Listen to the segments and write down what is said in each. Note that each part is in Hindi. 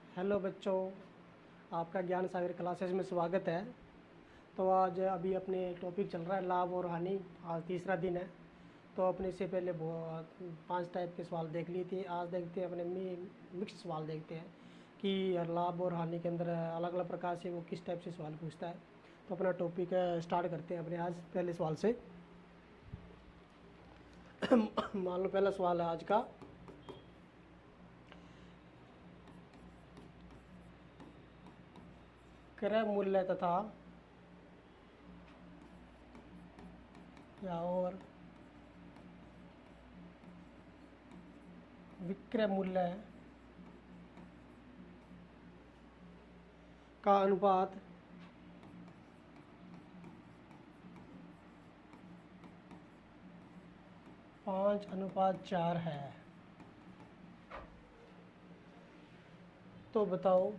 हेलो बच्चों, आपका ज्ञान सागर क्लासेस में स्वागत है। तो आज अभी अपने टॉपिक चल रहा है लाभ और हानि। आज तीसरा दिन है। तो अपने इससे पहले बहुत 5 टाइप के सवाल देख लिए थे। आज देखते हैं अपने मिक्स सवाल देखते हैं कि लाभ और हानि के अंदर अलग अलग प्रकार से वो किस टाइप से सवाल पूछता है। तो अपना टॉपिक स्टार्ट करते हैं अपने आज पहले सवाल से। मान लो पहला सवाल है आज का, क्रय मूल्य तथा या और विक्रय मूल्य का अनुपात 5:4 है। तो बताओ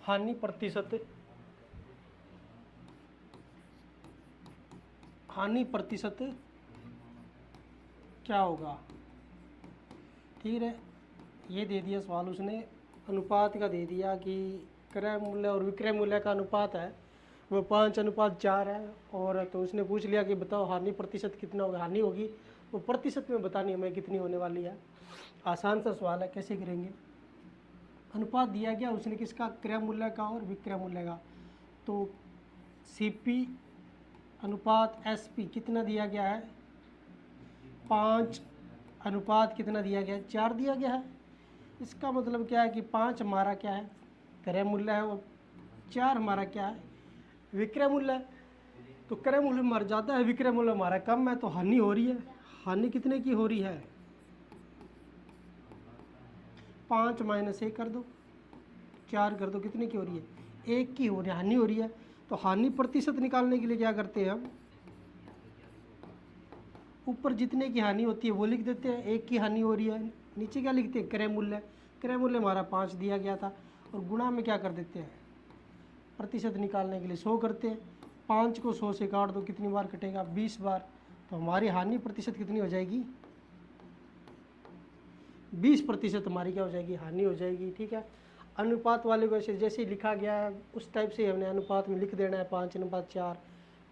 हानि प्रतिशत क्या होगा। ठीक है, ये दे दिया सवाल उसने, अनुपात का दे दिया कि क्रय मूल्य और विक्रय मूल्य का अनुपात है वो 5:4 है। और तो उसने पूछ लिया कि बताओ हानि प्रतिशत कितना होगा। हानि होगी वो प्रतिशत में बतानी हमें कितनी होने वाली है। आसान सा सवाल है, कैसे करेंगे। अनुपात दिया गया उसने किसका, क्रय मूल्य का और विक्रय मूल्य का। तो CP अनुपात SP कितना दिया गया है, 5 अनुपात कितना दिया गया है, 4 दिया गया है। इसका मतलब क्या है कि 5 हमारा क्या है, क्रय मूल्य है, और 4 हमारा क्या है, विक्रय मूल्य है। तो क्रय मूल्य हमारा ज़्यादा है, विक्रय मूल्य हमारा कम है, तो हानि हो रही है। हानि कितने की हो रही है, 5 - 1 कर दो, 4 कर दो, कितने की हो रही है, 1 की हो रही है, हानि हो रही है। तो हानि प्रतिशत निकालने के लिए क्या करते हैं हम, ऊपर जितने की हानि होती है वो लिख देते हैं, 1 की हानि हो रही है। नीचे क्या लिखते हैं, क्रय मूल्य। क्रय मूल्य हमारा 5 दिया गया था, और गुणा में क्या कर देते हैं, प्रतिशत निकालने के लिए 100 करते हैं। 5 को 100 से काट दो, कितनी बार कटेगा, 20 बार। तो हमारी हानि प्रतिशत कितनी हो जाएगी, 20% हमारी क्या हो जाएगी, हानि हो जाएगी। ठीक है, अनुपात वाले को जैसे लिखा गया है उस टाइप से हमने अनुपात में लिख देना है, 5:4।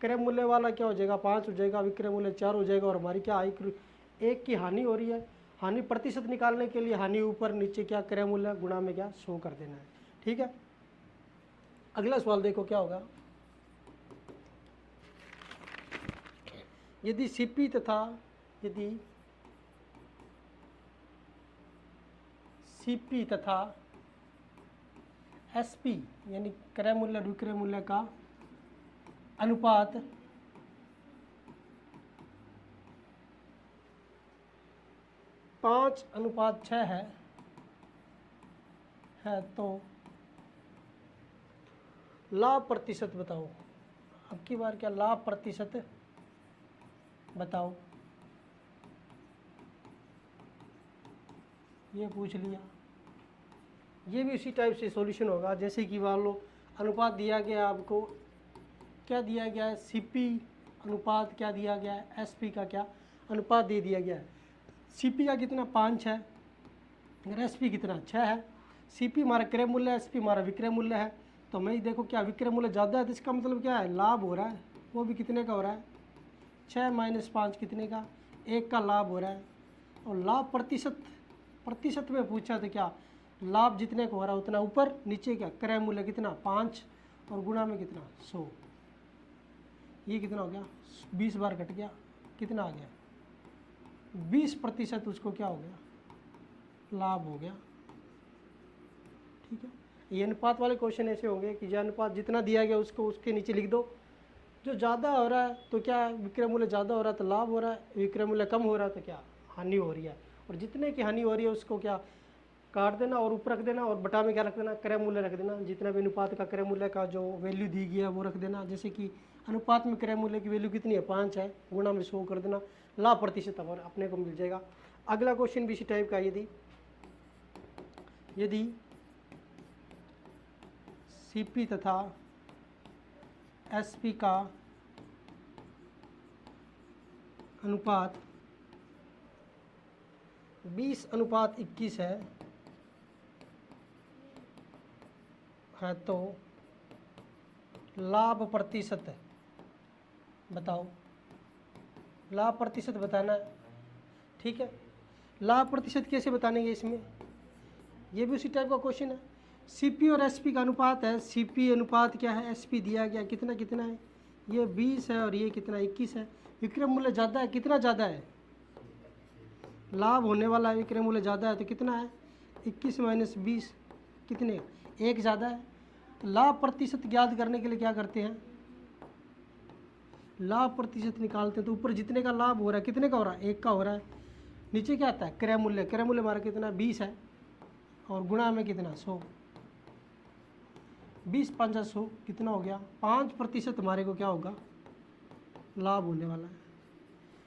क्रय मूल्य वाला क्या हो जाएगा, 5 हो जाएगा, विक्रय मूल्य 4 हो जाएगा, और हमारी क्या 1 की हानि हो रही है। हानि प्रतिशत निकालने के लिए हानि ऊपर नीचे क्या, क्रय मूल्य गुणा में क्या 100 कर देना है। ठीक है, अगला सवाल देखो क्या होगा। यदि CP तथा SP यानी क्रय मूल्य और विक्रय मूल्य का अनुपात 5:6 है तो लाभ प्रतिशत बताओ। अब की बार क्या लाभ प्रतिशत बताओ, ये पूछ लिया। ये भी उसी टाइप से सॉल्यूशन होगा जैसे कि मान लो अनुपात दिया गया आपको, क्या दिया गया है, CP अनुपात क्या दिया गया है, SP का क्या अनुपात दे दिया गया है। CP का कितना 5 है, अगर SP कितना 6 है। CP हमारा क्रय मूल्य है, SP हमारा विक्रय मूल्य है। तो मैं देखो क्या विक्रय मूल्य ज़्यादा है, तो इसका मतलब क्या है, लाभ हो रहा है। वो भी कितने का हो रहा है, 6 - 5 कितने का, 1 का लाभ हो रहा है। और लाभ प्रतिशत में पूछा तो क्या, लाभ जितने का हो रहा है उतना ऊपर, नीचे क्या क्रय मूल्य कितना 5, और गुणा में कितना 100। ये कितना हो गया, 20 बार कट गया, कितना आ गया, 20% उसको क्या हो गया, लाभ हो गया। ठीक है, ये अनुपात वाले क्वेश्चन ऐसे होंगे कि जो अनुपात जितना दिया गया उसको उसके नीचे लिख दो। जो ज़्यादा हो रहा है तो क्या, विक्रय मूल्य ज़्यादा हो रहा है तो लाभ हो रहा है, विक्रय मूल्य कम हो रहा है तो क्या हानि हो रही है। और जितने की हानि हो रही है उसको क्या काट देना और ऊपर रख देना, और बटा में क्या रख देना, क्रय मूल्य रख देना। जितना भी अनुपात का क्रय मूल्य का जो वैल्यू दी गई है वो रख देना। जैसे कि अनुपात में क्रय मूल्य की वैल्यू कितनी है, 5 है, गुणा में 100 कर देना, लाभ प्रतिशत हमारा अपने को मिल जाएगा। अगला क्वेश्चन भी इसी टाइप का, यदि CP तथा SP का अनुपात 20:21 है तो लाभ प्रतिशत बताओ। लाभ प्रतिशत बताना है, ठीक है। लाभ प्रतिशत कैसे बतानेंगे इसमें, ये भी उसी टाइप का क्वेश्चन है। सीपी और एसपी का अनुपात है, सीपी अनुपात क्या है, एसपी दिया गया कितना कितना है, ये 20 है और ये कितना 21 है। विक्रय मूल्य ज़्यादा है, कितना ज़्यादा है, लाभ होने वाला है, विक्रय मूल्य ज़्यादा है तो कितना है 21 - 20 कितने, 1 ज़्यादा है। लाभ प्रतिशत ज्ञात करने के लिए क्या करते हैं, लाभ प्रतिशत निकालते हैं तो ऊपर जितने का लाभ हो रहा है कितने का हो रहा है, 1 का हो रहा है। नीचे क्या आता है क्रय मूल्य, क्रय मूल्य हमारा कितना 20 है और गुणा में कितना 100, 20 × 5 = 100 कितना हो गया 5% हमारे को क्या होगा लाभ होने वाला है।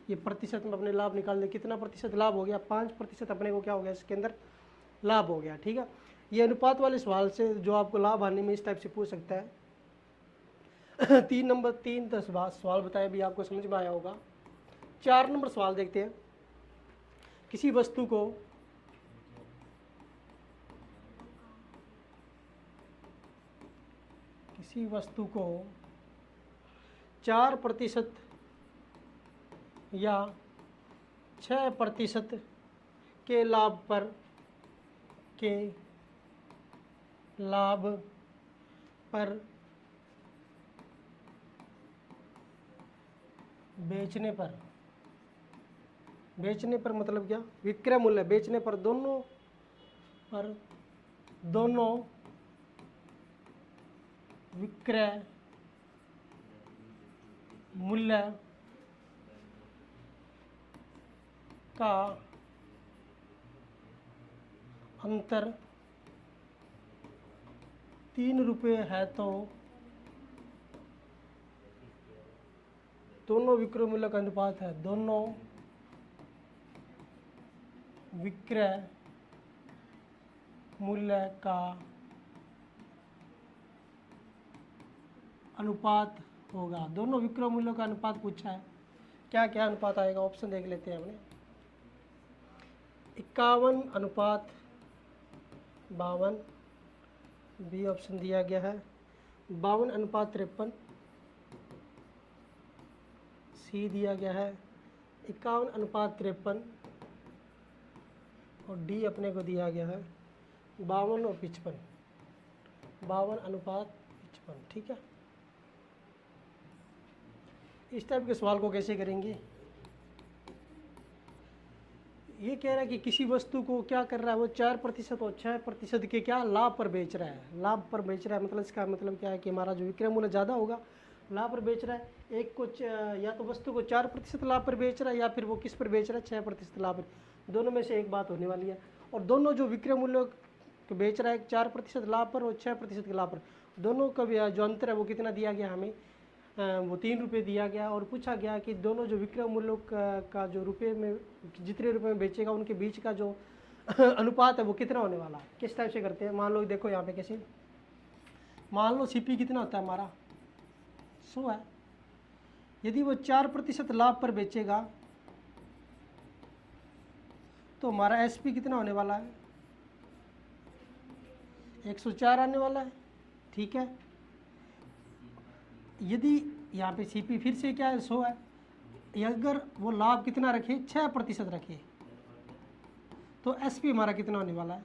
ये प्रतिशत में अपने लाभ निकाल दें, कितना प्रतिशत लाभ हो गया 5% अपने को क्या हो गया इसके अंदर लाभ हो गया, ठीक है। ये अनुपात वाले सवाल से जो आपको लाभ आने में इस टाइप से पूछ सकता है। 3 नंबर 3 10 सवाल बताया भी आपको समझ में आया होगा। 4 नंबर सवाल देखते हैं। किसी वस्तु को 4% या 6% के लाभ पर बेचने पर मतलब क्या, विक्रय मूल्य, बेचने पर दोनों विक्रय मूल्य का अंतर 3 रुपये है तो दोनों विक्रय मूल्य का अनुपात है, दोनों विक्रय मूल्य का अनुपात होगा। दोनों विक्रय मूल्यों का अनुपात पूछा है, क्या क्या अनुपात आएगा, ऑप्शन देख लेते हैं हमने। 51:52 बी ऑप्शन दिया गया है। 52:53 सी दिया गया है। 51:53 और डी अपने को दिया गया है 52 और 55, 52:55, ठीक है। इस टाइप के सवाल को कैसे करेंगे, ये कह रहा है कि किसी वस्तु को क्या कर रहा है वो 4% और 6% के क्या लाभ पर बेच रहा है, लाभ पर बेच रहा है मतलब इसका मतलब क्या है कि हमारा जो विक्रय मूल्य ज़्यादा होगा, लाभ पर बेच रहा है। एक को या तो वस्तु को 4% लाभ पर बेच रहा है या फिर वो किस पर बेच रहा है 6% लाभ पर, दोनों में से एक बात होने वाली है। और दोनों जो विक्रय मूल्य को बेच रहा है 4% लाभ पर और 6% के लाभ पर, दोनों का जो अंतर है वो कितना दिया गया हमें, वो 3 रुपये दिया गया। और पूछा गया कि दोनों जो विक्रय मूल्यों का जो रुपये में जितने रुपये में बेचेगा उनके बीच का जो अनुपात है वो कितना होने वाला है। किस टाइप से करते हैं, मान लो देखो यहाँ पे कैसे, मान लो सीपी कितना होता है हमारा 100 है, यदि वो 4% लाभ पर बेचेगा तो हमारा एसपी कितना होने वाला है 104 आने वाला है, ठीक है। यदि यहाँ पे सीपी फिर से क्या है 100 है, अगर वो लाभ कितना रखे 6% रखे तो एसपी हमारा कितना होने वाला है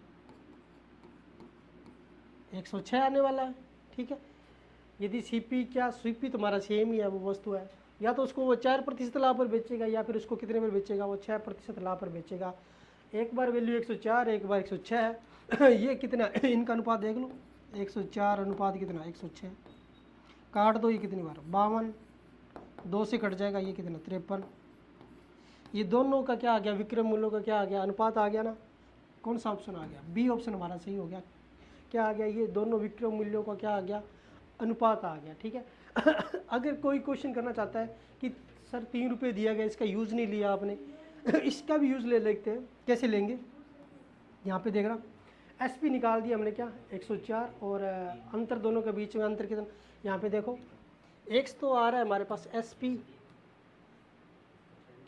106 आने वाला है, ठीक है। यदि सीपी तुम्हारा सेम ही है, वो वस्तु है, या तो उसको वो 4% लाभ पर बेचेगा या फिर उसको कितने पर बेचेगा वो 6% लाभ पर बेचेगा। एक बार वैल्यू 104, एक बार 106 है। ये कितना इनका अनुपात देख लो, 104 अनुपात कितना 106, काट दो, ये कितनी बार 52, 2 से कट जाएगा, ये कितना 53। ये दोनों का क्या आ गया, विक्रय मूल्यों का क्या आ गया, अनुपात आ गया ना। कौन सा ऑप्शन आ गया, बी ऑप्शन हमारा सही हो गया। क्या आ गया, ये दोनों विक्रय मूल्यों का क्या आ गया, अनुपात आ गया, ठीक है। अगर कोई क्वेश्चन करना चाहता है कि सर 3 रुपये दिया गया, इसका यूज़ नहीं लिया आपने, इसका भी यूज़ ले लेते हैं। कैसे लेंगे, यहाँ पे देख रहा, एसपी निकाल दिया हमने क्या 104 और अंतर दोनों के बीच में अंतर कितना, यहाँ पे देखो एक्स तो आ रहा है हमारे पास, एसपी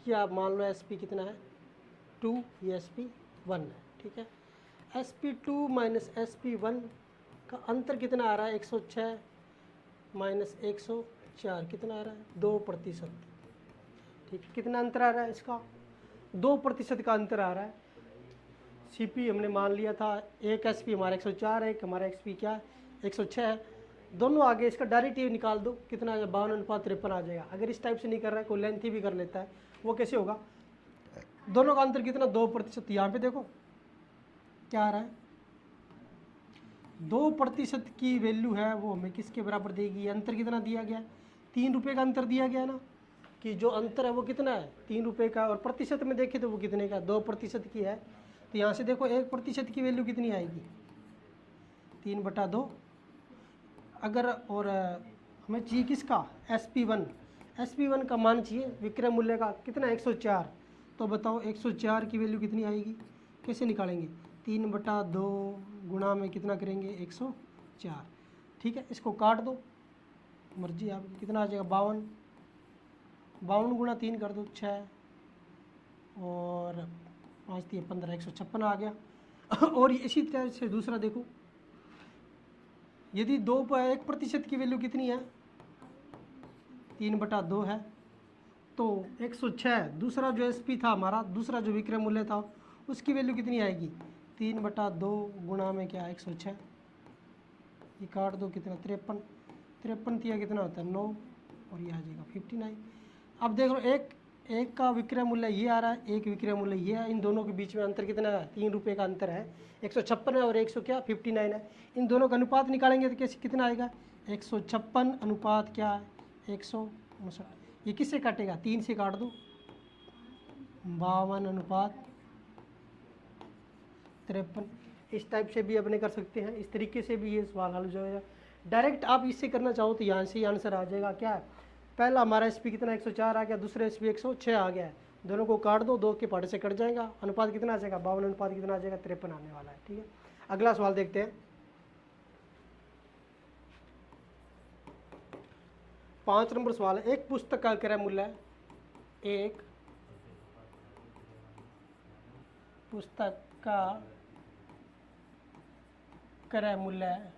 या मान लो एस पी कितना है 2, ये एस पी 1 है, ठीक है। S P 2 minus S P 1 का अंतर कितना आ रहा है 106 माइनस 104 कितना आ रहा है 2%, ठीक है। कितना अंतर आ रहा है इसका 2% का अंतर आ रहा है। सीपी हमने मान लिया था एक एसपी हमारा 104 है, एक हमारा एक्सपी क्या 106 है, दोनों आगे इसका डेरिवेटिव निकाल दो कितना आ जाए 52:53 आ जाएगा। अगर इस टाइप से नहीं कर रहा है कोई लेंथी भी कर लेता है, वो कैसे होगा, दोनों का अंतर कितना 2%। यहाँ पे देखो क्या आ रहा है 2% की वैल्यू है वो हमें किसके बराबर देगी, अंतर कितना दिया गया है 3 रुपये का अंतर दिया गया है ना, कि जो अंतर है वो कितना है 3 रुपये का, और प्रतिशत में देखें तो वो कितने का 2% की है। तो यहाँ से देखो 1% की वैल्यू कितनी आएगी 3/2 अगर, और हमें चाहिए किसका SP1 का मान चाहिए विक्रय मूल्य का कितना 104। तो बताओ 104 की वैल्यू कितनी आएगी, कैसे निकालेंगे 3/2 गुणा में कितना करेंगे 104, ठीक है। इसको काट दो मर्जी आपकी, कितना आ जाएगा 52 गुणा 3 कर दो 6 और 5 3 15 156 आ गया। और इसी तरह से दूसरा देखो, यदि 1% की वैल्यू कितनी है 3/2 है, तो 106 दूसरा जो एसपी था हमारा, दूसरा जो विक्रय मूल्य था उसकी वैल्यू कितनी आएगी 3/2 गुणा में क्या 106, ये काट दो कितना 53 दिया कितना होता है 9 और ये आ जाएगा 59। अब देख लो एक का विक्रय मूल्य ये आ रहा है, एक विक्रय मूल्य ये है, इन दोनों के बीच में अंतर कितना है 3 रुपये का अंतर है, 156 है और 59 है। इन दोनों का अनुपात निकालेंगे तो कैसे कितना आएगा 156 अनुपात क्या है 159, ये किससे काटेगा 3 से काट दो 52:53। इस टाइप से भी अपने कर सकते हैं, इस तरीके से भी ये सवाल हल हो जाएगा। डायरेक्ट आप इससे करना चाहो तो यहाँ से ही आंसर आ जाएगा। क्या है पहला हमारा एसपी कितना 104 आ गया, दूसरा एसपी 106 आ गया है, दोनों को काट दो 2 के पार्ट से कट जाएगा, अनुपात कितना आ जाएगा 52 अनुपात कितना आ जाएगा 53 आने वाला है, ठीक है। अगला सवाल देखते हैं 5 नंबर सवाल है, एक पुस्तक का क्रय मूल्य एक पुस्तक का क्रय मूल्य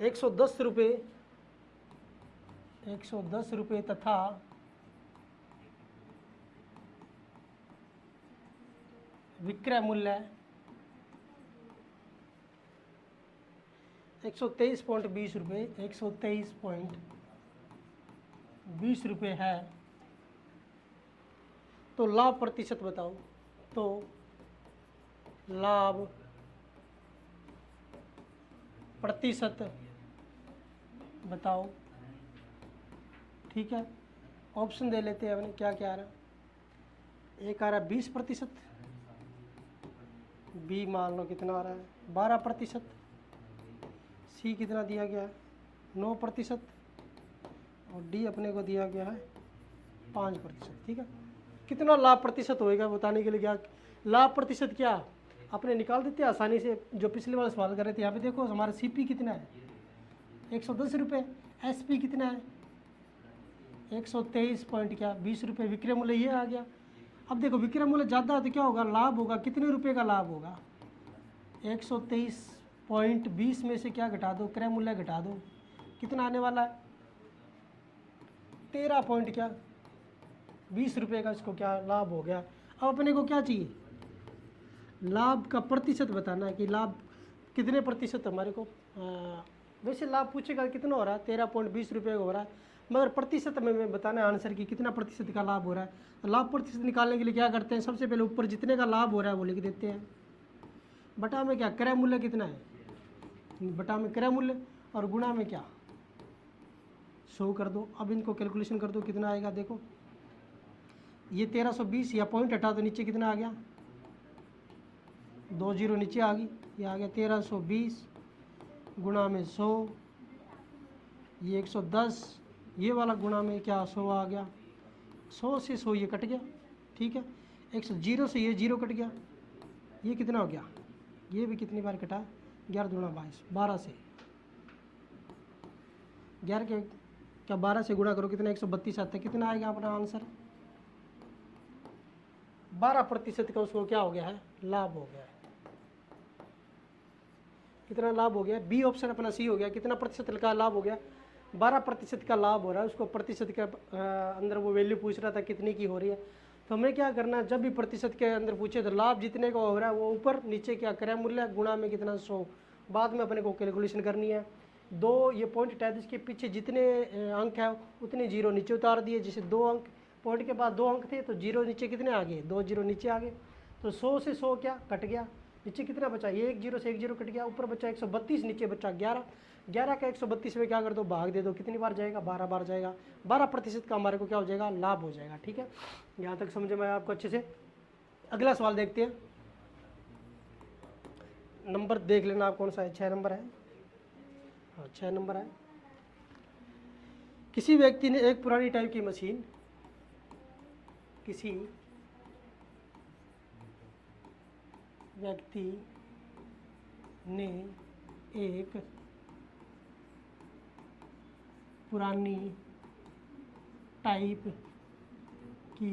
110 रुपये तथा विक्रय मूल्य 123.20 रुपये 123.20 रुपये है, तो लाभ प्रतिशत बताओ। तो लाभ प्रतिशत बताओ, ठीक है। ऑप्शन दे लेते हैं अपने, क्या क्या आ रहा है, एक आ रहा है 20%, बी मान लो कितना आ रहा है 12%, सी कितना दिया गया है 9% और डी अपने को दिया गया है 5%, ठीक है। कितना लाभ प्रतिशत होएगा बताने के लिए क्या लाभ प्रतिशत क्या अपने निकाल देते हैं आसानी से, जो पिछले वाला सवाल कर रहे थे। यहाँ पे देखो हमारा सीपी कितना है 110 रुपये, एसपी कितना है 123.20 रुपये, विक्रय मूल्य ये आ गया। अब देखो विक्रय मूल्य ज़्यादा है तो क्या होगा लाभ होगा, कितने रुपए का लाभ होगा 123.20 में से क्या घटा दो क्रय मूल्य घटा दो, कितना आने वाला है 13.20 रुपये का इसको क्या लाभ हो गया। अब अपने को क्या चाहिए लाभ का प्रतिशत बताना है कि लाभ कितने प्रतिशत हमारे को वैसे लाभ पूछेगा कितना हो रहा है 13.20 रुपये हो रहा है, मगर प्रतिशत में बताना है आंसर की कितना प्रतिशत का लाभ हो रहा है। तो लाभ प्रतिशत निकालने के लिए क्या करते हैं, सबसे पहले ऊपर जितने का लाभ हो रहा है वो लिख देते हैं, बटा में क्या क्रय मूल्य कितना है, बटा में क्रय मूल्य और गुणा में क्या 100 कर दो। अब इनको कैलकुलेशन कर दो कितना आएगा, देखो ये 1320 या पॉइंट हटा दो नीचे कितना आ गया 2 जीरो नीचे आ गई, ये आ गया 1320 गुणा में 100, ये 110, ये वाला गुणा में क्या 100 आ गया, 100 से 100 ये कट गया, ठीक है। 100 से ये 0 कट गया, ये कितना हो गया, ये भी कितनी बार कटा 11 दूना 22, 12 से 11 के क्या 12 से गुणा करो कितना 132 आता है, कितना आएगा अपना आंसर? 12% का उसको क्या हो गया है, लाभ हो गया है। कितना लाभ हो गया? बी ऑप्शन अपना सी हो गया। कितना प्रतिशत का लाभ हो गया? 12% का लाभ हो रहा है। उसको प्रतिशत के अंदर वो वैल्यू पूछ रहा था कितनी की हो रही है। तो हमें क्या करना है, जब भी प्रतिशत के अंदर पूछे तो लाभ जितने का हो रहा है वो ऊपर नीचे क्या क्रय मूल्य गुणा में कितना 100, बाद में अपने को कैलकुलेशन करनी है। दो ये पॉइंट हटा इसके पीछे जितने अंक है उतने जीरो नीचे उतार दिए। जैसे 2 अंक पॉइंट के बाद 2 अंक थे तो जीरो नीचे कितने आ गए, 2 जीरो नीचे आ गए। तो 100 से 100 क्या कट गया, नीचे कितना बचा, ये 1 जीरो से 1 जीरो कट गया, ऊपर बचा 132, नीचे बचा 11। 11 का 132 में क्या कर दो, भाग दे दो, कितनी बार जाएगा, 12 बार जाएगा। 12% का हमारे को क्या हो जाएगा, लाभ हो जाएगा। ठीक है, यहाँ तक समझ में आया आपको अच्छे से। अगला सवाल देखते हैं। नंबर देख लेना आप कौन सा है, 6 नंबर है। हाँ 6 नंबर है। किसी व्यक्ति ने एक पुरानी टाइप की मशीन, किसी व्यक्ति ने एक पुरानी टाइप की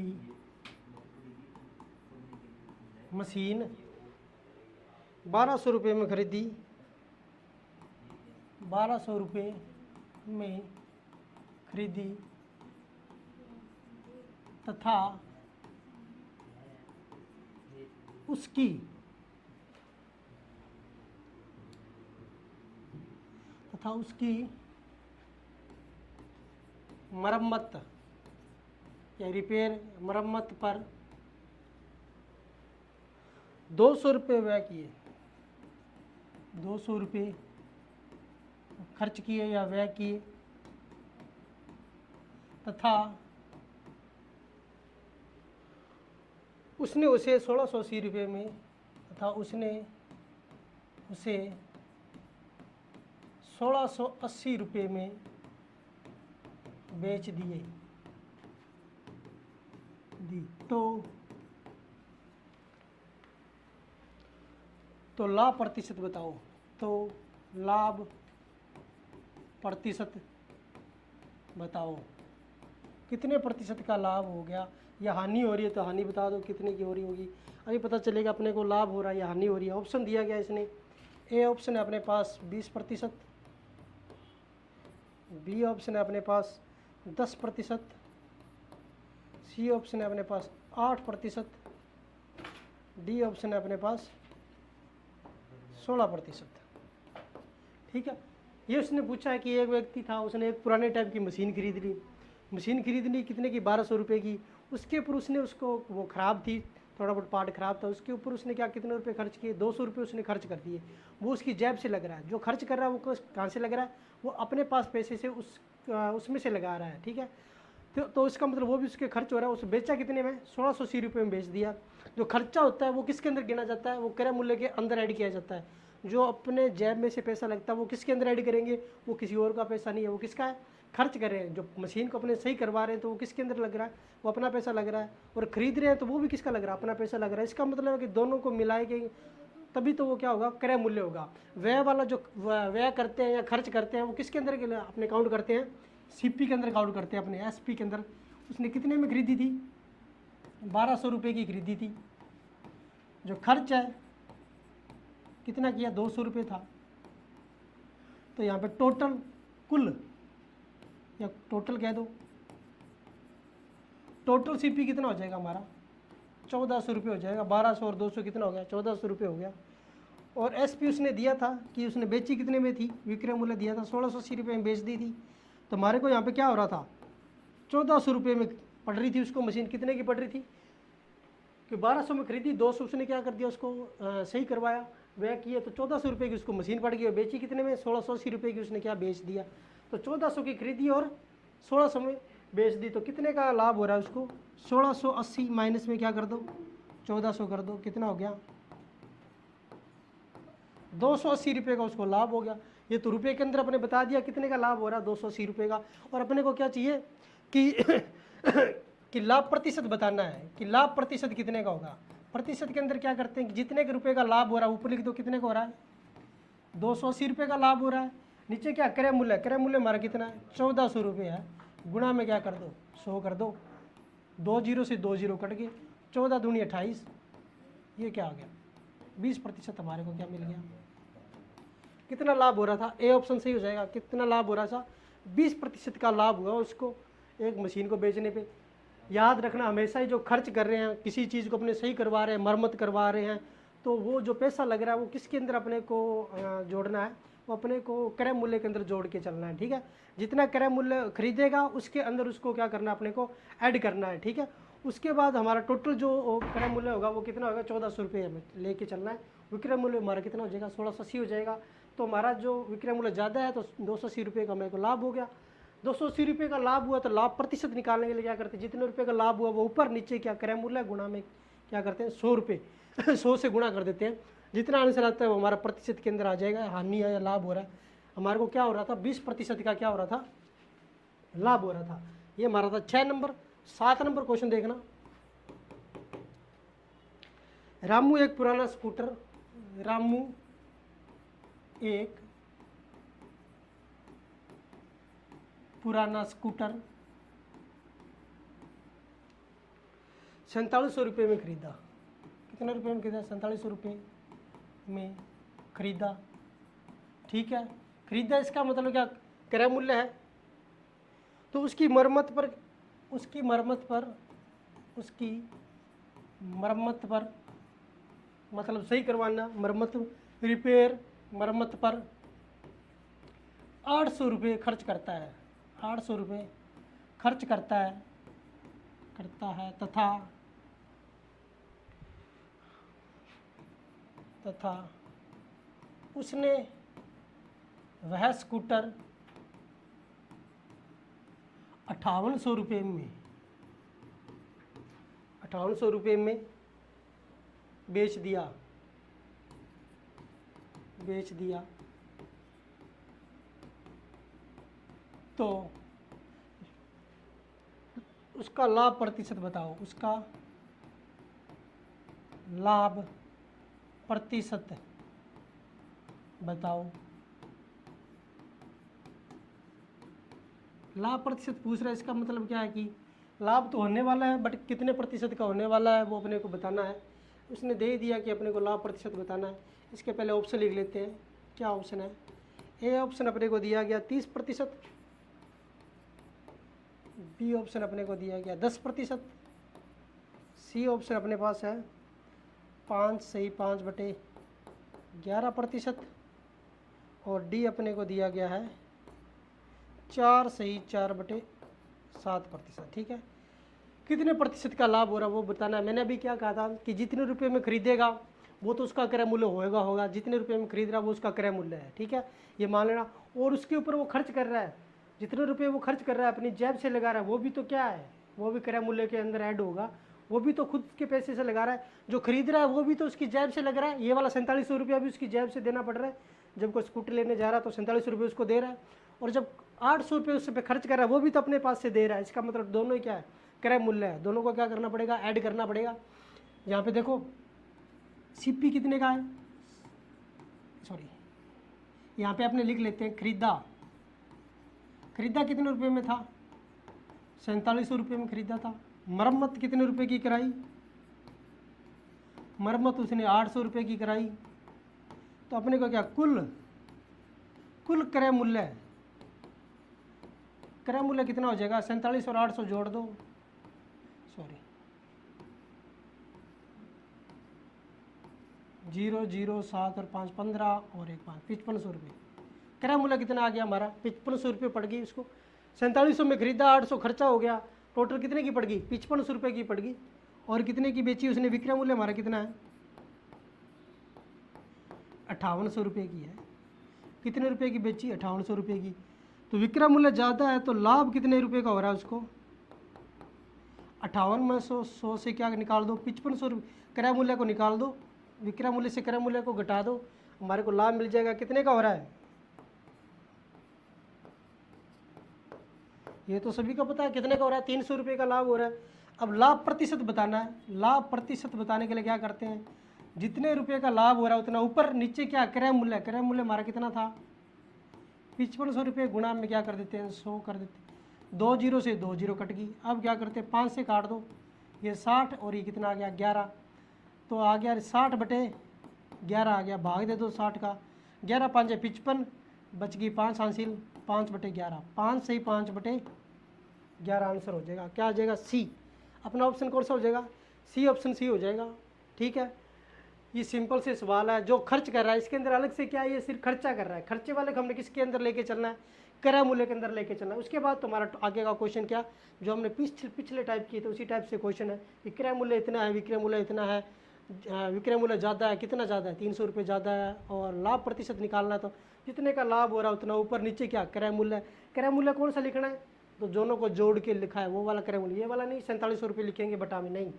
मशीन 1200 रुपये में खरीदी, 1200 रुपये में खरीदी तथा उसकी मरम्मत या रिपेयर मरम्मत पर 200 रुपये व्यय किए, 200 रुपये खर्च किए या व्यय किए तथा उसने उसे 1680 रुपये में तथा उसने उसे 1680 रुपये में बेच दिए तो लाभ प्रतिशत बताओ। तो लाभ प्रतिशत बताओ, कितने प्रतिशत का लाभ हो गया, या हानि हो रही है तो हानि बता दो कितने की हो रही होगी। अभी पता चलेगा अपने को लाभ हो रहा है या हानि हो रही है। ऑप्शन दिया गया इसने, ए ऑप्शन है अपने पास 20%, बी ऑप्शन है अपने पास 10%, सी ऑप्शन है अपने पास 8%, डी ऑप्शन है अपने पास 16%। ठीक है, ये उसने पूछा है कि एक व्यक्ति था, उसने एक पुराने टाइप की मशीन खरीद ली। मशीन खरीद ली कितने की, 1200 रुपये की। उसके ऊपर उसने उसको, वो ख़राब थी, थोड़ा बहुत पार्ट ख़राब था, उसके ऊपर उसने क्या कितने रुपए खर्च किए, 200 रुपये उसने खर्च कर दिए। वो उसकी जेब से लग रहा है। जो खर्च कर रहा है वो कहाँ से लग रहा है, वो अपने पास पैसे से उसमें से लगा रहा है। ठीक है, तो इसका मतलब वो भी उसके खर्च हो रहा है। उसे बेचा कितने में, 1680 रुपये में बेच दिया। जो खर्चा होता है वो किसके अंदर गिना जाता है, वो क्रय मूल्य के अंदर ऐड किया जाता है। जो अपने जेब में से पैसा लगता है वो किसके अंदर ऐड करेंगे, वो किसी और का पैसा नहीं है, वो किसका है, खर्च कर रहे हैं। जो मशीन को अपने सही करवा रहे हैं तो वो किसके अंदर लग रहा है, वो अपना पैसा लग रहा है। और खरीद रहे हैं तो वो भी किसका लग रहा है, अपना पैसा लग रहा है। इसका मतलब है कि दोनों को मिलाएंगे तभी तो वो क्या होगा, क्रय मूल्य होगा। व्यय वाला जो व्यय करते हैं या खर्च करते हैं वो किसके अंदर अपने काउंट करते हैं, सीपी के अंदर काउंट करते हैं, अपने एसपी के अंदर। उसने कितने में खरीदी थी, 1200 रुपये की खरीदी थी। जो खर्च है कितना किया, 200 रुपये था। तो यहाँ पे टोटल कुल, या टोटल कह दो, टोटल सीपी कितना हो जाएगा हमारा, 1400 रुपये हो जाएगा। 1200 और 200 कितना हो गया, 1400 रुपये हो गया। और एसपी उसने दिया था कि उसने बेची कितने में थी, विक्रय मूल्य दिया था 1680 रुपये में बेच दी थी। तो हमारे को यहाँ पे क्या हो रहा था, 1400 रुपये में पड़ रही थी उसको मशीन। कितने की पड़ रही थी, कि 1200 में खरीदी, 200 उसने क्या कर दिया, उसको सही करवाया, व्यय किए, तो 1400 रुपये की उसको मशीन पड़ गई। और बेची कितने में, 1680 रुपये की उसने क्या बेच दिया। तो 1400 की खरीदी और 1600 में बेच दी। तो कितने का लाभ हो रहा है उसको, 1680 माइनस में क्या कर दो, 1400 कर दो, कितना हो गया, 280 रुपये का उसको लाभ हो गया। ये तो रुपये के अंदर अपने बता दिया कितने का लाभ हो रहा है, 280 रुपये का। और अपने को क्या चाहिए कि कि लाभ प्रतिशत बताना है, कि लाभ प्रतिशत कितने का होगा। प्रतिशत के अंदर क्या करते हैं कि जितने के रुपये का लाभ हो रहा है ऊपर लिख दो, कितने का हो रहा है, 280 रुपये का लाभ हो रहा है। नीचे क्या क्रय मूल्य, क्रय मूल्य हमारा कितना है 1400 रुपये है, गुणा में क्या कर दो 100 कर दो, 2 जीरो से 2 जीरो कट गए, 14 दूनी 28, ये क्या आ गया 20% हमारे को क्या मिल गया। कितना लाभ हो रहा था, ए ऑप्शन सही हो जाएगा। कितना लाभ हो रहा था 20% का लाभ हुआ उसको एक मशीन को बेचने पे। याद रखना हमेशा ही जो खर्च कर रहे हैं किसी चीज़ को अपने सही करवा रहे हैं, मरम्मत करवा रहे हैं, तो वो जो पैसा लग रहा है वो किसके अंदर अपने को जोड़ना है, वो अपने को क्रय मूल्य के अंदर जोड़ के चलना है। ठीक है, जितना क्रय मूल्य खरीदेगा उसके अंदर उसको क्या करना है अपने को ऐड करना है। ठीक है, उसके बाद हमारा टोटल जो क्रय मूल्य होगा वो कितना होगा 1400 रुपये हमें लेके चलना है। विक्रय मूल्य हमारा कितना हो जाएगा 1680 हो जाएगा। तो हमारा जो विक्रय मूल्य ज़्यादा है तो 280 रुपये का हमें को लाभ हो गया। 280 रुपये का लाभ हुआ तो लाभ प्रतिशत निकालने के लिए क्या करते हैं, जितने रुपये का लाभ हुआ वो ऊपर नीचे क्या क्रय मूल्य गुणा में क्या करते हैं 100 रुपये 100 से गुणा कर देते हैं। जितना आंसर आता है वो हमारा प्रतिशत के अंदर आ जाएगा। हानि है या लाभ हो रहा है, हमारे को क्या हो रहा था 20% का क्या हो रहा था लाभ हो रहा था। ये हमारा था 6 नंबर। 7 नंबर क्वेश्चन देखना। रामू एक पुराना स्कूटर, रामू एक पुराना स्कूटर 4700 रुपये में खरीदा। कितने रुपये में खरीदा 4700 रुपये में खरीदा। ठीक है, खरीदा इसका मतलब क्या क्रय मूल्य है, तो उसकी मरम्मत पर मतलब सही करवाना, मरम्मत रिपेयर मरम्मत पर 800 रुपये खर्च करता है। 800 रुपये खर्च करता है तथा उसने वह स्कूटर 5800 रुपये में बेच दिया। तो उसका लाभ प्रतिशत बताओ, उसका लाभ प्रतिशत बताओ। लाभ प्रतिशत पूछ रहा है, इसका मतलब क्या है कि लाभ तो होने वाला है बट कितने प्रतिशत का होने वाला है वो अपने को बताना है। उसने दे दिया कि अपने को लाभ प्रतिशत बताना है। इसके पहले ऑप्शन लिख लेते हैं। क्या ऑप्शन है, ए ऑप्शन अपने को दिया गया 30%, बी ऑप्शन अपने को दिया गया 10%, सी ऑप्शन अपने पास है 5 सही 5/11%, और डी अपने को दिया गया है 4 सही 4/7%। ठीक है, कितने प्रतिशत का लाभ हो रहा है वो बताना है। मैंने अभी क्या कहा था कि जितने रुपए में खरीदेगा वो तो उसका क्रय मूल्य होगा, जितने रुपए में खरीद रहा है वो उसका क्रय मूल्य है। ठीक है, ये मान लेना। और उसके ऊपर वो खर्च कर रहा है, जितने रुपए वो खर्च कर रहा है अपनी जेब से लगा रहा है वो भी तो क्या है, वो भी क्रय मूल्य के अंदर ऐड होगा। वो भी तो खुद के पैसे से लगा रहा है, जो खरीद रहा है वो भी तो उसकी जेब से लग रहा है। ये वाला 4700 रुपया भी उसकी जेब से देना पड़ रहा है। जब कोई स्कूटर लेने जा रहा है तो 4700 रुपये उसको दे रहा है, और जब 800 रुपये उस पर खर्च कर रहा है वो भी तो अपने पास से दे रहा है। इसका मतलब दोनों ही क्या है क्रय मूल्य है। दोनों को क्या करना पड़ेगा, ऐड करना पड़ेगा। यहाँ पे देखो सीपी कितने का है, सॉरी यहाँ पे अपने लिख लेते हैं खरीदा कितने रुपए में था 4700 रुपये में खरीदा था। मरम्मत कितने रुपए की कराई, मरम्मत उसने 800 रुपये की कराई। तो अपने को क्या कुल क्रय मूल्य कितना हो जाएगा 47 और 800 जोड़ दो, सॉरी 0 0 7 और 5 15 और 1 5 5500 रुपये। क्रय मूल्य कितना आ गया हमारा 5500 रुपये पड़ गई। उसको 4700 में खरीदा, 800 खर्चा हो गया, टोटल कितने की पड़ गई 5500 रुपये की पड़ गई। और कितने की बेची उसने, विक्रय मूल्य हमारा कितना है 5800 रुपये की है। कितने रुपए की बेची 5800 रुपये की। तो विक्रय मूल्य ज़्यादा है तो लाभ कितने रुपए का हो रहा है उसको 58 में 100 से क्या निकाल दो 5500 रुपये, क्रय मूल्य को निकाल दो, विक्रय मूल्य से क्रय मूल्य को घटा दो, हमारे को लाभ मिल जाएगा। कितने का हो रहा है, ये तो सभी को पता है कितने का हो रहा है 300 रुपये का लाभ हो रहा है। अब लाभ प्रतिशत बताना है। लाभ प्रतिशत बताने के लिए क्या करते हैं, जितने रुपये का लाभ हो रहा है उतना ऊपर नीचे क्या क्रय मूल्य हमारा कितना था 5500 रुपये गुणा में क्या कर देते हैं 100 कर देते हैं। 2 जीरो से 2 जीरो कट गई। अब क्या करते हैं 5 से काट दो, ये 60 और ये कितना आ गया 11, तो आ गया 60 बटे 11 आ गया, भाग दे दो 60 का, 11 5 55, बच गई 5 हासिल, 5 बटे 11, 5 से ही 5 बटे 11 आंसर हो जाएगा। क्या आ जाएगा सी। अपना ऑप्शन कौन सा हो जाएगा सी, ऑप्शन सी हो जाएगा। ठीक है, ये सिंपल से सवाल है। जो खर्च कर रहा है इसके अंदर अलग से क्या है, ये सिर्फ खर्चा कर रहा है, खर्चे वाले को हमने किसके अंदर लेके चलना है क्रय मूल्य के अंदर लेके चलना है। उसके बाद तुम्हारा आगे का क्वेश्चन क्या, जो हमने पिछले टाइप किए थे उसी टाइप से क्वेश्चन है कि क्रय मूल्य इतना है, विक्रय मूल्य इतना है, विक्रय मूल्य ज़्यादा है, कितना ज़्यादा है 300 रुपये ज़्यादा है, और लाभ प्रतिशत निकालना है तो जितने का लाभ हो रहा है उतना, ऊपर नीचे क्या क्रय मूल्य है। क्रय मूल्य कौन सा लिखना है, तो दोनों को जोड़ के लिखा है वो वाला क्रय मूल्य, ये वाला नहीं 4700 रुपये लिखेंगे बटा में, नहीं,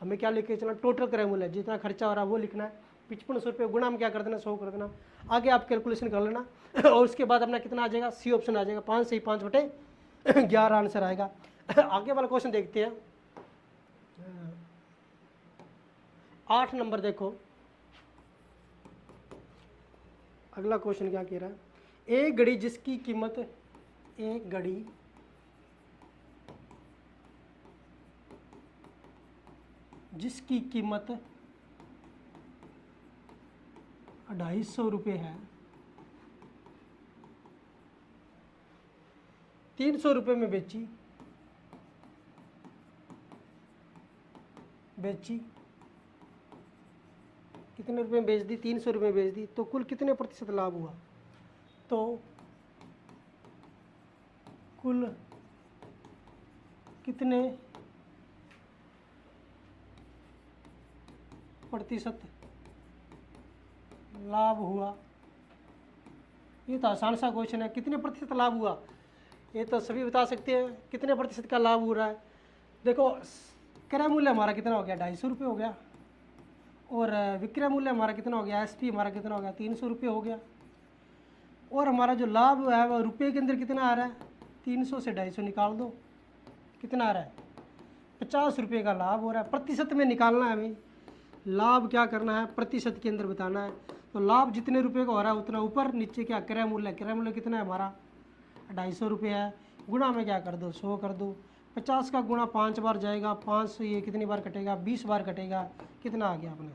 हमें क्या लिख के चलना टोटल क्रय मूल्य, जितना खर्चा हो रहा है वो लिखना है। 5500 रुपये गुणा में क्या कर देना 100 कर देना, आगे आप कैलकुलेशन कर लेना और उसके बाद अपना कितना आ जाएगा सी ऑप्शन आ जाएगा, 5 से ही 5 बटे 11 आंसर आएगा। आगे वाला क्वेश्चन देखते हैं। 8 नंबर देखो, अगला क्वेश्चन क्या कह रहा है, एक घड़ी जिसकी कीमत, एक घड़ी जिसकी कीमत 250 रुपये है, 300 रुपये में बेची, कितने रुपये में बेच दी 300 रुपये में बेच दी, तो कुल कितने प्रतिशत लाभ हुआ, तो कुल कितने प्रतिशत लाभ हुआ। ये तो आसान सा क्वेश्चन है, कितने प्रतिशत लाभ हुआ ये तो सभी बता सकते हैं, कितने प्रतिशत का लाभ हो रहा है। देखो क्रय मूल्य हमारा कितना हो गया 250 रुपये हो गया, और विक्रय मूल्य हमारा कितना हो गया एसपी हमारा कितना हो गया 300 रुपये हो गया, और हमारा जो लाभ है वह रुपये के अंदर कितना आ रहा है 300 से 250 निकाल दो, कितना आ रहा है 50 रुपये का लाभ हो रहा है। प्रतिशत में निकालना है हमें, लाभ क्या करना है प्रतिशत के अंदर बताना है, तो लाभ जितने रुपये का हो रहा है उतना ऊपर, नीचे क्या क्रय मूल्य, क्रय मूल्य कितना है हमारा 250 रुपये है, गुणा में क्या कर दो 100 कर दो, 50 का गुणा 5 बार जाएगा, 5 से ये कितनी बार कटेगा 20 बार कटेगा, कितना आ गया अपने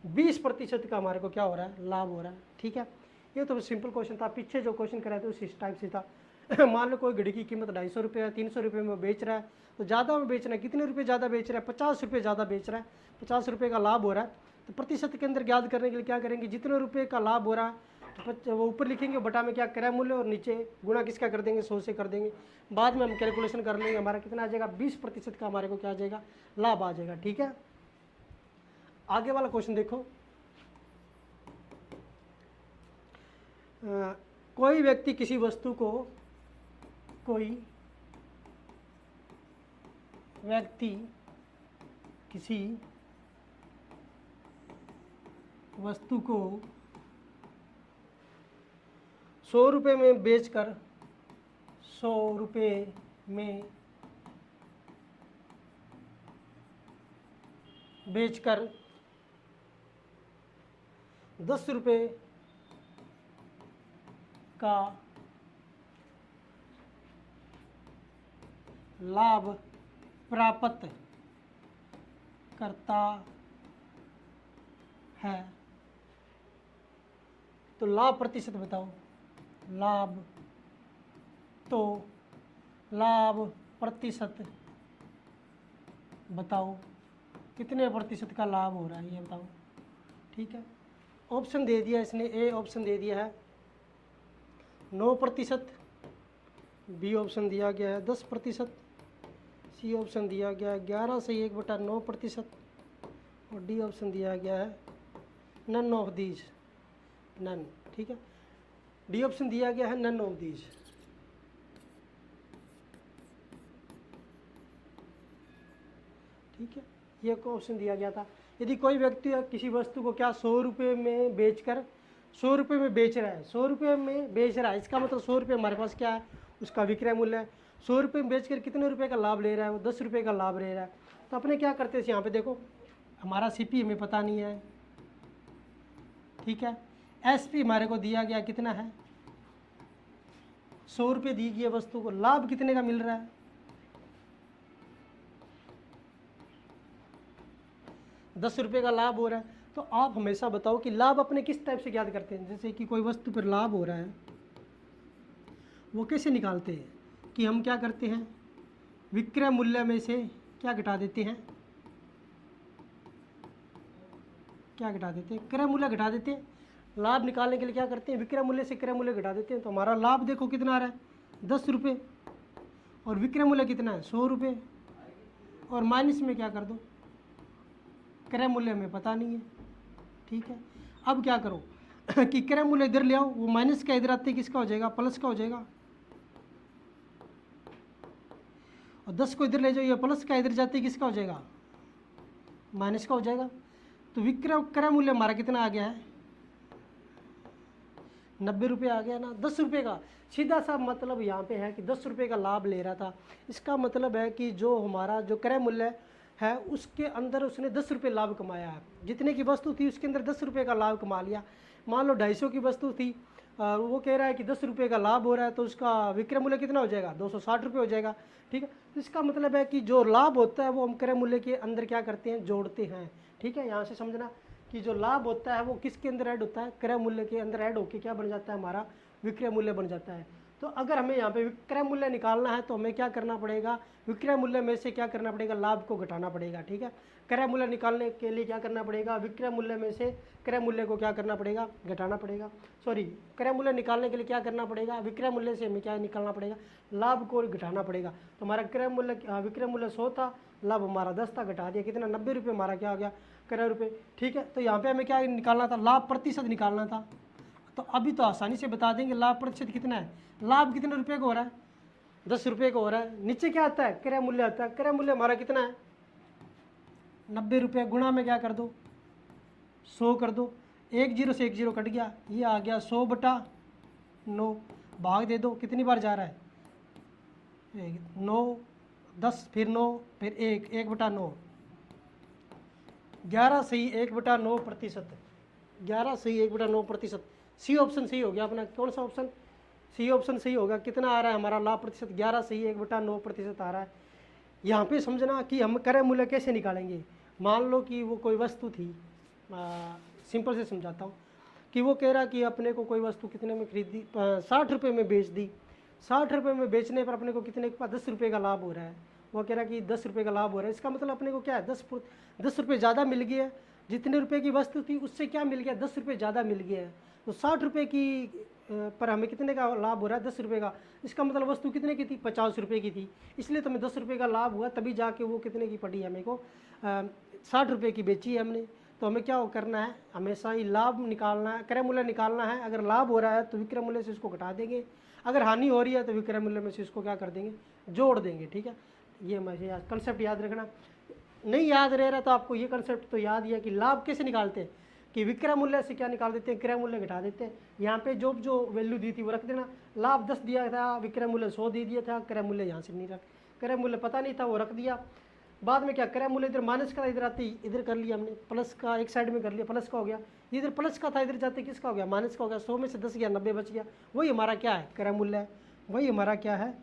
20% का हमारे को क्या हो रहा है लाभ हो रहा है। ठीक है, ये तो सिंपल क्वेश्चन था, पीछे जो क्वेश्चन कराए थे उस टाइप से था। मान लो कोई घड़ी की कीमत 250 रुपये है, 300 रुपये में बेच रहा है, तो ज़्यादा में बेच रहा है, कितने रुपये ज़्यादा बेच रहा है 50 रुपये ज़्यादा बेच रहा है, 50 रुपये का लाभ हो रहा है, तो प्रतिशत के अंदर ज्ञात करने के लिए क्या करेंगे, जितने रुपये का लाभ हो रहा है तो वो ऊपर लिखेंगे, बटा में क्या क्रय मूल्य, और नीचे गुणा किसका कर देंगे 100 से कर देंगे, बाद में हम कैलकुलेशन कर लेंगे हमारा कितना आ जाएगा 20% का हमारे को क्या आ जाएगा लाभ आ जाएगा। ठीक है, आगे वाला क्वेश्चन देखो, कोई व्यक्ति किसी वस्तु को, कोई व्यक्ति किसी वस्तु को 100 रुपये में बेचकर 100 रुपये में बेचकर 10 रुपये का लाभ प्राप्त करता है, तो लाभ प्रतिशत बताओ, लाभ, तो लाभ प्रतिशत बताओ कितने प्रतिशत का लाभ हो रहा है ये बताओ। ठीक है, ऑप्शन दे दिया इसने, ए ऑप्शन दे दिया है 9%, बी ऑप्शन दिया गया है 10%, सी ऑप्शन दिया गया है 11 से 1/9%, और डी ऑप्शन दिया गया है नन ऑफ दीज, नन। ठीक है, डी ऑप्शन दिया गया है नन ऑफ दीज। ठीक है, ये ऑप्शन दिया गया था। यदि कोई व्यक्ति किसी वस्तु को क्या 100 रुपये में बेचकर 100 रुपये में बेच रहा है, 100 रुपये में बेच रहा है, इसका मतलब 100 रुपये हमारे पास क्या है उसका विक्रय मूल्य है। 100 रुपये में बेचकर कितने रुपये का लाभ ले रहा है, वो 10 रुपये का लाभ ले रहा है। तो अपने क्या करते हैं यहाँ पे देखो, हमारा सीपी हमें पता नहीं है, ठीक है, एसपी हमारे को दिया गया कितना है 100 रुपये दी गई है वस्तु को, लाभ कितने का मिल रहा है? 10 रुपये का लाभ हो रहा है। तो आप हमेशा बताओ कि लाभ अपने किस टाइप से ज्ञात करते हैं? जैसे कि कोई वस्तु पर लाभ हो रहा है, वो कैसे निकालते हैं? कि हम क्या करते हैं, विक्रय मूल्य में से क्या घटा देते हैं? क्या घटा देते हैं? क्रय मूल्य घटा देते हैं। लाभ निकालने के लिए क्या करते हैं, विक्रय मूल्य से क्रय मूल्य घटा देते हैं। तो हमारा लाभ देखो कितना आ रहा है, 10 रुपये, और विक्रय मूल्य कितना है, 100 रुपये, और माइनस में क्या कर दो, क्रय मूल्य हमें पता नहीं है। ठीक है, अब क्या करो कि क्रय मूल्य इधर ले आओ, वो माइनस का इधर आते किसका हो जाएगा, प्लस का हो जाएगा, और 10 को इधर ले जाओ, ये प्लस का इधर जाते किसका हो जाएगा, माइनस का हो जाएगा। तो विक्रय क्रय मूल्य हमारा कितना आ गया है, 90 रुपये आ गया ना। 10 रुपये का सीधा सा मतलब यहाँ पे है कि 10 रुपये का लाभ ले रहा था। इसका मतलब है कि जो हमारा जो क्रय मूल्य है उसके अंदर उसने 10 रुपये लाभ कमाया है। जितने की वस्तु थी उसके अंदर 10 रुपये का लाभ कमा लिया। मान लो 250 की वस्तु थी, वो कह रहा है कि 10 रुपये का लाभ हो रहा है, तो उसका विक्रय मूल्य कितना हो जाएगा, 260 रुपये हो जाएगा। ठीक है, तो इसका मतलब है कि जो लाभ होता है वो हम क्रय मूल्य के अंदर क्या करते हैं, जोड़ते हैं। ठीक है, यहाँ से समझना कि जो लाभ होता है वो किसके अंदर ऐड होता है, क्रय मूल्य के अंदर ऐड होकर क्या बन जाता है, हमारा विक्रय मूल्य बन जाता है। तो अगर हमें यहाँ पे विक्रय मूल्य निकालना है तो हमें क्या करना पड़ेगा, विक्रय मूल्य में से क्या करना पड़ेगा, लाभ को घटाना पड़ेगा। ठीक है, क्रय मूल्य निकालने के लिए क्या करना पड़ेगा, विक्रय मूल्य में से क्रय मूल्य को क्या करना पड़ेगा, घटाना पड़ेगा। सॉरी, क्रय मूल्य निकालने के लिए क्या करना पड़ेगा, विक्रय मूल्य से हमें क्या निकालना पड़ेगा, लाभ को घटाना पड़ेगा। तो हमारा क्रय मूल्य विक्रय मूल्य 100 था, लाभ हमारा 10 था, घटा दिया कितना, 90 रुपये हमारा क्या हो गया, क्रय रुपये। ठीक है, तो यहाँ पे हमें क्या निकालना था, लाभ प्रतिशत निकालना था। तो अभी तो आसानी से बता देंगे लाभ प्रतिशत कितना है। लाभ कितने रुपए का हो रहा है, 10 रुपये का हो रहा है। नीचे क्या आता है, क्रय मूल्य आता है। क्रय मूल्य हमारा कितना है, 90 रुपये, गुणा में क्या कर दो, 100 कर दो। 1 0 से 1 0 कट गया, ये आ गया 100/9, भाग दे दो, कितनी बार जा रहा है, 9 10 फिर 9 फिर 1 1/9, 11 सही 1/9 प्रतिशत, 11 सही 1/9 प्रतिशत। सी ऑप्शन सही हो गया अपना। कौन सा ऑप्शन, सी ऑप्शन सही होगा। कितना आ रहा है हमारा लाभ प्रतिशत, 11 सही 1/9 प्रतिशत आ रहा है। यहाँ पे समझना कि हम क्रय मूल्य कैसे निकालेंगे। मान लो कि वो कोई वस्तु थी, सिंपल से समझाता हूँ कि वो कह रहा कि अपने को कोई वस्तु कितने में खरीदी, 60 रुपये में बेच दी। 60 रुपये में बेचने पर अपने को कितने के पास 10 रुपये का लाभ हो रहा है। वो कह रहा कि 10 रुपये का लाभ हो रहा है। इसका मतलब अपने को क्या है, 10 रुपये ज़्यादा मिल गया है। जितने रुपए की वस्तु थी उससे क्या मिल गया, 10 रुपये ज़्यादा मिल गया है। तो 60 रुपये की पर हमें कितने का लाभ हो रहा है, 10 रुपये का। इसका मतलब वस्तु कितने की थी, 50 रुपये की थी, इसलिए तो हमें 10 रुपये का लाभ हुआ। तभी जाके वो कितने की पड़ी है, हमें को 60 रुपये की बेची है हमने। तो हमें क्या करना है, हमेशा ही लाभ निकालना है, क्रय मूल्य निकालना है। अगर लाभ हो रहा है तो विक्रय मूल्य से इसको घटा देंगे, अगर हानि हो रही है तो विक्रय मूल्य में से इसको क्या कर देंगे, जोड़ देंगे। ठीक है, ये मैं कंसेप्ट याद रखना। नहीं याद रह रहा तो आपको ये कंसेप्ट तो याद ही है कि लाभ कैसे निकालते हैं, कि विक्रय मूल्य से क्या निकाल देते हैं, क्रय मूल्य घटा देते हैं। यहाँ पे जो वैल्यू दी थी वो रख देना। लाभ 10 दिया था, विक्रय मूल्य 100 दे दिया था, क्रय मूल्य यहाँ से नहीं रख, क्रय मूल्य पता नहीं था वो रख दिया। बाद में क्या, क्रय मूल्य इधर माइनस का था, इधर आते इधर कर लिया हमने, प्लस का एक साइड में कर लिया, प्लस का हो गया। इधर प्लस का था, इधर जाते किसका हो गया, माइनस का हो गया। 100 में से 10 गया, 90 बच गया। वही हमारा क्या है, क्रय मूल्य है। वही हमारा क्या है,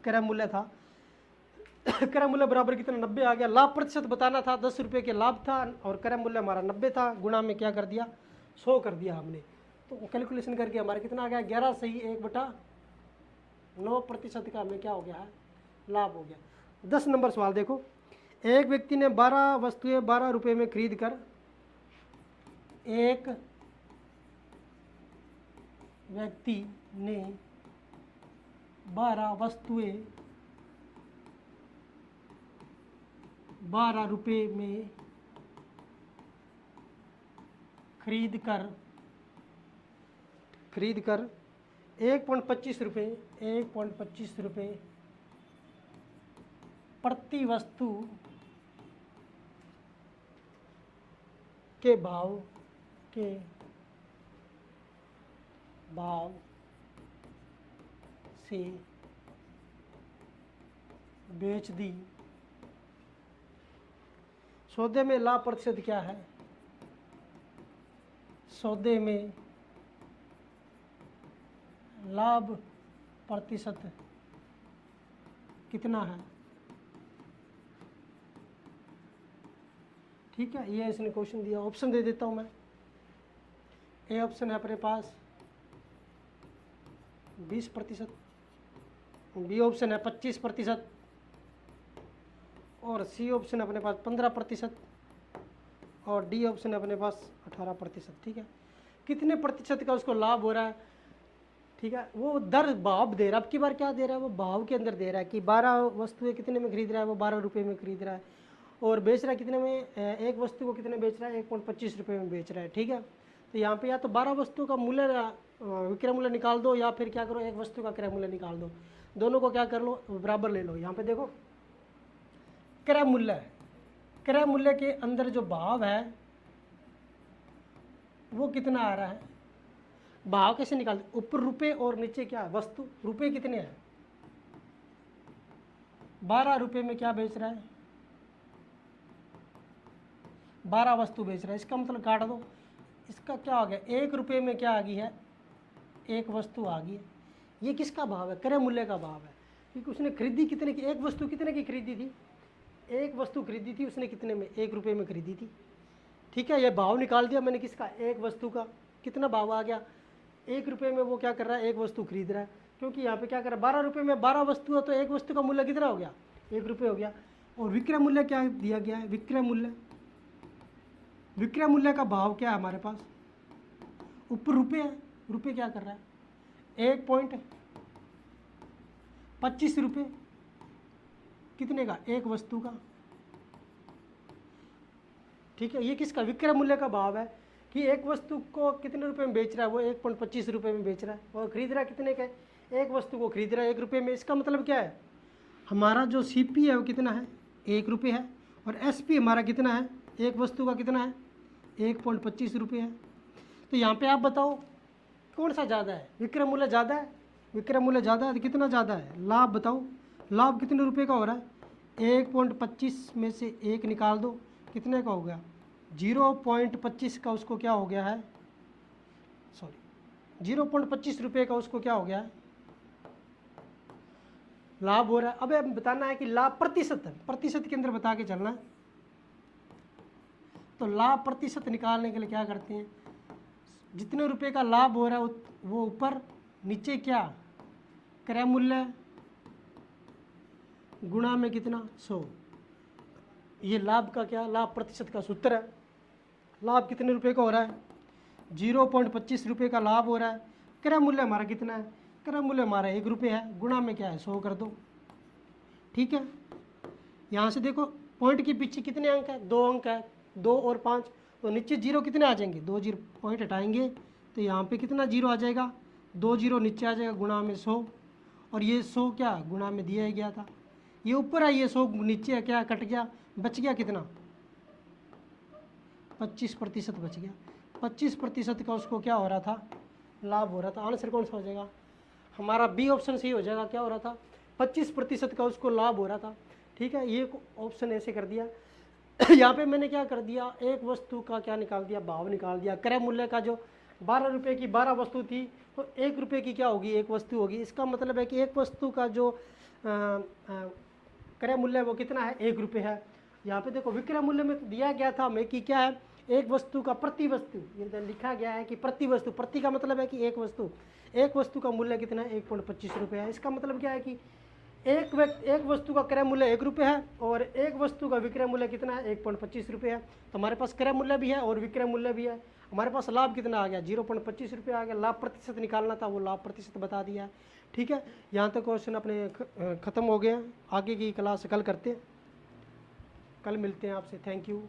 क्रय मूल्य था। क्रय मूल्य बराबर कितना, 90 आ गया। लाभ प्रतिशत बताना था, 10 रुपये के लाभ था और क्रय मूल्य हमारा 90 था, गुणा में क्या कर दिया, 100 कर दिया हमने। तो कैलकुलेशन करके हमारा कितना आ गया, 11 सही 1/9 प्रतिशत का हमें क्या हो गया है, लाभ हो गया। 10 नंबर सवाल देखो। एक व्यक्ति ने 12 वस्तुएं 12 रुपये में खरीद कर एक व्यक्ति ने 12 वस्तुएं 12 रुपये में खरीद कर 1.25 रुपये प्रति वस्तु के भाव से बेच दी। सौदे में लाभ प्रतिशत क्या है, सौदे में लाभ प्रतिशत कितना है। ठीक है, ये इसने क्वेश्चन दिया। ऑप्शन दे देता हूँ मैं। ए ऑप्शन है अपने पास 20%, बी ऑप्शन है 25%, और सी ऑप्शन अपने पास 15%, और डी ऑप्शन अपने पास 18%। ठीक है, कितने प्रतिशत का उसको लाभ हो रहा है। ठीक है, वो दर भाव दे रहा है। अब की बार क्या दे रहा है, वो भाव के अंदर दे रहा है कि 12 वस्तुएं कितने में खरीद रहा है, वो 12 रुपये में खरीद रहा है, और बेच रहा है कितने में, एक वस्तु को कितने बेच रहा है, 1.25 रुपये में बेच रहा है। ठीक है, तो यहाँ पे या तो 12 वस्तु का मूल्य विक्रय मूल्य निकाल दो, या फिर क्या करो, एक वस्तु का क्रय मूल्य निकाल दो। दोनों को क्या कर लो, बराबर ले लो। यहाँ पे देखो क्रय मूल्य है, क्रय मूल्य के अंदर जो भाव है वो कितना आ रहा है। भाव कैसे निकालते, ऊपर रुपए और नीचे क्या है, वस्तु। रुपए कितने हैं, 12 रुपये में क्या बेच रहा है, 12 वस्तु बेच रहा है। इसका मतलब काट दो, इसका क्या हो गया, 1 रुपये में क्या आ गई है, एक वस्तु आ गई है। ये किसका भाव है, क्रय मूल्य का भाव है, क्योंकि उसने खरीदी कितने की, एक वस्तु कितने की खरीदी थी, एक वस्तु खरीदी थी उसने कितने में, 1 रुपये में खरीदी थी। ठीक है, ये भाव निकाल दिया मैंने किसका, एक वस्तु का। कितना भाव आ गया, 1 रुपये में वो क्या कर रहा है, एक वस्तु खरीद रहा है। क्योंकि यहाँ पे क्या कर रहा है, 12 रुपये में 12 वस्तु है, तो एक वस्तु का मूल्य कितना हो गया, 1 रुपये हो गया। और विक्रय मूल्य क्या दिया गया है, विक्रय मूल्य, विक्रय मूल्य का भाव क्या है हमारे पास, ऊपर रुपये है, रुपये क्या कर रहा है, 1.25 रुपये, कितने का, एक वस्तु का। ठीक है, ये किसका, विक्रय मूल्य का भाव है कि एक वस्तु को कितने रुपए में बेच रहा है, वो 1.25 रुपये में बेच रहा है, और खरीद रहा है कितने का, एक वस्तु को खरीद रहा है 1 रुपये में। इसका मतलब क्या है, हमारा जो CP है वो कितना है, 1 रुपये है, और SP हमारा कितना है, एक वस्तु का कितना है, 1.25 रुपये है। तो यहाँ पे आप बताओ कौन सा ज़्यादा है, विक्रय मूल्य ज़्यादा है, विक्रय मूल्य ज़्यादा है, तो कितना ज़्यादा है, लाभ बताओ, लाभ कितने रुपये का हो रहा है, 1.25 में से 1 निकाल दो, कितने का हो गया, 0.25 का उसको क्या हो गया है, सॉरी 0.25 रुपये का उसको क्या हो गया है, लाभ हो रहा है। अब बताना है कि लाभ प्रतिशत है, प्रतिशत के अंदर बता के चलना है। तो लाभ प्रतिशत निकालने के लिए क्या करते हैं, जितने रुपए का लाभ हो रहा है वो ऊपर, नीचे क्या, क्रय मूल्य गुणा में कितना, 100। ये लाभ का क्या, लाभ प्रतिशत का सूत्र है। लाभ कितने रुपए का हो रहा है, 0.25 रुपये का लाभ हो रहा है। क्रय मूल्य हमारा कितना है, क्रय मूल्य हमारा 1 रुपये है, गुणा में क्या है, 100 कर दो। ठीक है, यहाँ से देखो पॉइंट के पीछे कितने अंक है, 2 अंक है, 2 और 5, तो नीचे जीरो कितने आ जाएंगे, 2 जीरो, पॉइंट हटाएंगे तो यहाँ पे कितना जीरो आ जाएगा, 2 जीरो नीचे आ जाएगा, गुणा में 100, और ये 100 क्या गुणा में दिया ही गया था, ये ऊपर है, ये 100 नीचे क्या कट गया, बच गया कितना, 25% बच गया। 25% का उसको क्या हो रहा था, लाभ हो रहा था। आंसर कौन सा हो जाएगा, हमारा बी ऑप्शन सही हो जाएगा। क्या हो रहा था, 25% का उसको लाभ हो रहा था। ठीक है, ये ऑप्शन ऐसे कर दिया। यहाँ पे मैंने क्या कर दिया, एक वस्तु का क्या निकाल दिया, भाव निकाल दिया। क्रय मूल्य का जो 12 रुपये की 12 वस्तु थी, तो 1 रुपये की क्या होगी, एक वस्तु होगी। इसका मतलब है कि एक वस्तु का जो क्रय मूल्य है वो कितना है, 1 रुपये है। यहाँ पे देखो विक्रय मूल्य में दिया गया था हमें कि क्या है, एक वस्तु का प्रति वस्तु, ये लिखा गया है कि प्रति वस्तु, प्रति का मतलब है कि एक वस्तु का मूल्य कितना है, 1.25 रुपये है। इसका मतलब क्या है कि एक वस्तु का क्रय मूल्य 1 रुपये है, और एक वस्तु का विक्रय मूल्य कितना है, 1.25 रुपये है। तो हमारे पास क्रय मूल्य भी है और विक्रय मूल्य भी है। हमारे पास लाभ कितना आ गया, 0.25 रुपये आ गया। लाभ प्रतिशत निकालना था, वो लाभ प्रतिशत बता दिया। ठीक है, यहाँ तक क्वेश्चन अपने ख़त्म हो गए हैं। आगे की क्लास कल करते हैं, कल मिलते हैं आपसे। Thank you.